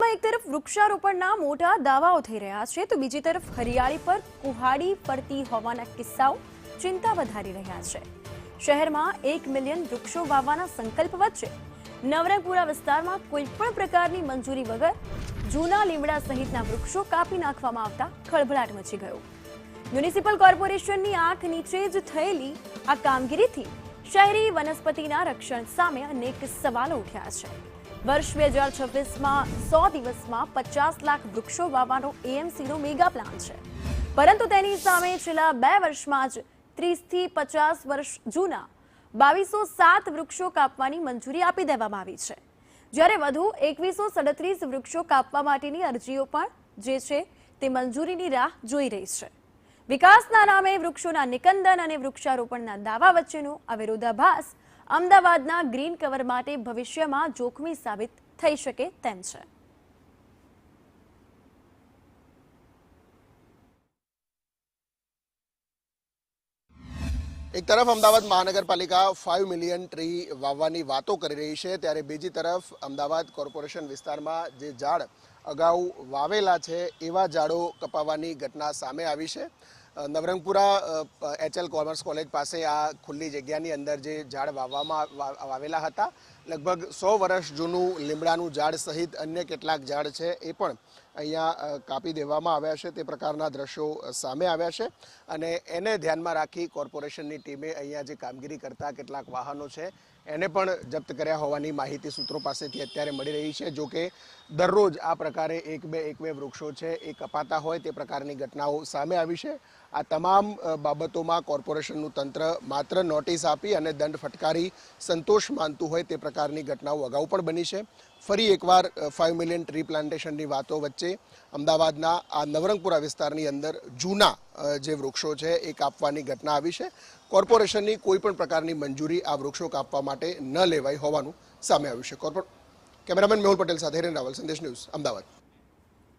અમદાવાદમાં એક તરફ વૃક્ષારોપણના મોટા દાવાઓ થઈ રહ્યા છે તો બીજી તરફ હરિયાળી પર કુહાડી પડતી હોવાના કિસ્સાઓ ચિંતા વધારી રહ્યા છે। શહેરમાં 1 મિલિયન વૃક્ષો વાવવાના સંકલ્પ વચ્ચે નવરંગપુરા વિસ્તારમાં કોઈ પણ પ્રકારની મંજૂરી વગર જૂના લીમડા સહિતના વૃક્ષો કાપી નાખવામાં આવતા ખળભળાટ મચી ગયો। મ્યુનિસિપલ કોર્પોરેશનની આંખ નીચે જ થયેલી આ કામગીરીથી શહેરી વનસ્પતિના રક્ષણ સામે અનેક સવાલો ઉઠ્યા છે। વર્ષ 2026માં 100 દિવસમાં 50 લાખ વૃક્ષો વાવવાનો એએમસીનો મેગા પ્લાન છે, પરંતુ તેની સામે છેલ્લા 2 વર્ષમાં જ 30 થી 50 વર્ષ જૂના 2207 વૃક્ષો કાપવાની મંજૂરી આપી દેવામાં આવી છે, જ્યારે વધુ 2137 વૃક્ષો કાપવા માટેની અરજીઓ પણ જે છે તે મંજૂરીની રાહ જોઈ રહી છે। વિકાસના નામે વૃક્ષોના નિકંદન અને વૃક્ષારોપણના દાવા વચ્ચેનો આ વિરોધાભાસ અમદાવાદના ગ્રીન કવર માટે ભવિષ્યમાં જોખમી સાબિત થઈ શકે તેમ છે। એક તરફ અમદાવાદ મહાનગરપાલિકા 5 મિલિયન ટ્રી વાવવાની વાતો કરી રહી છે, ત્યારે બીજી તરફ અમદાવાદ કોર્પોરેશન વિસ્તારમાં જે ઝાડ અગાઉ વાવેલા છે એવા ઝાડો કપાવવાની ઘટના સામે આવી છે। નવરંગપુરા HL કોમર્સ કોલેજ પાસે આ ખુલ્લી જગ્યાની અંદર જે ઝાડ વાવેલા હતા, લગભગ 100 વર્ષ જૂનું લીમડાનું ઝાડ સહિત અન્ય કેટલાક ઝાડ છે એ પણ અહીંયા કાપી દેવામાં આવ્યા છે। તે પ્રકારના દ્રશ્યો સામે આવ્યા છે અને એને ધ્યાનમાં રાખી કોર્પોરેશનની ટીમે અહીંયા જે કામગીરી કરતા કેટલાક વાહનો છે એને પણ જપ્ત કર્યા હોવાની માહિતી સૂત્રો પાસેથી અત્યારે મળી રહી છે। જો કે દરરોજ આ પ્રકારે એક બે વૃક્ષો છે એ કપાતા હોય તે પ્રકારની ઘટનાઓ સામે આવી છે। આ તમામ બાબતોમાં કોર્પોરેશનનું તંત્ર માત્ર નોટિસ આપી અને દંડ ફટકારી સંતોષ માનતું હોય તે પ્રકારની ઘટનાઓ અગાઉ પણ બની છે। ફરી એકવાર 5 મિલિયન ટ્રી પ્લાન્ટેશનની વાતો વચ્ચે અમદાવાદના આ નવરંગપુરા વિસ્તારની અંદર જૂના જે વૃક્ષો છે એ કાપવાની ઘટના આવી છે। કોર્પોરેશનની કોઈ પણ પ્રકારની મંજૂરી આ વૃક્ષો કાપવા માટે ન લેવાઈ હોવાનું સામે આવ્યું છે। કેમેરામેન મેહુલ પટેલ સાથે હિરેન રાવલ, સંદેશ ન્યૂઝ, અમદાવાદ।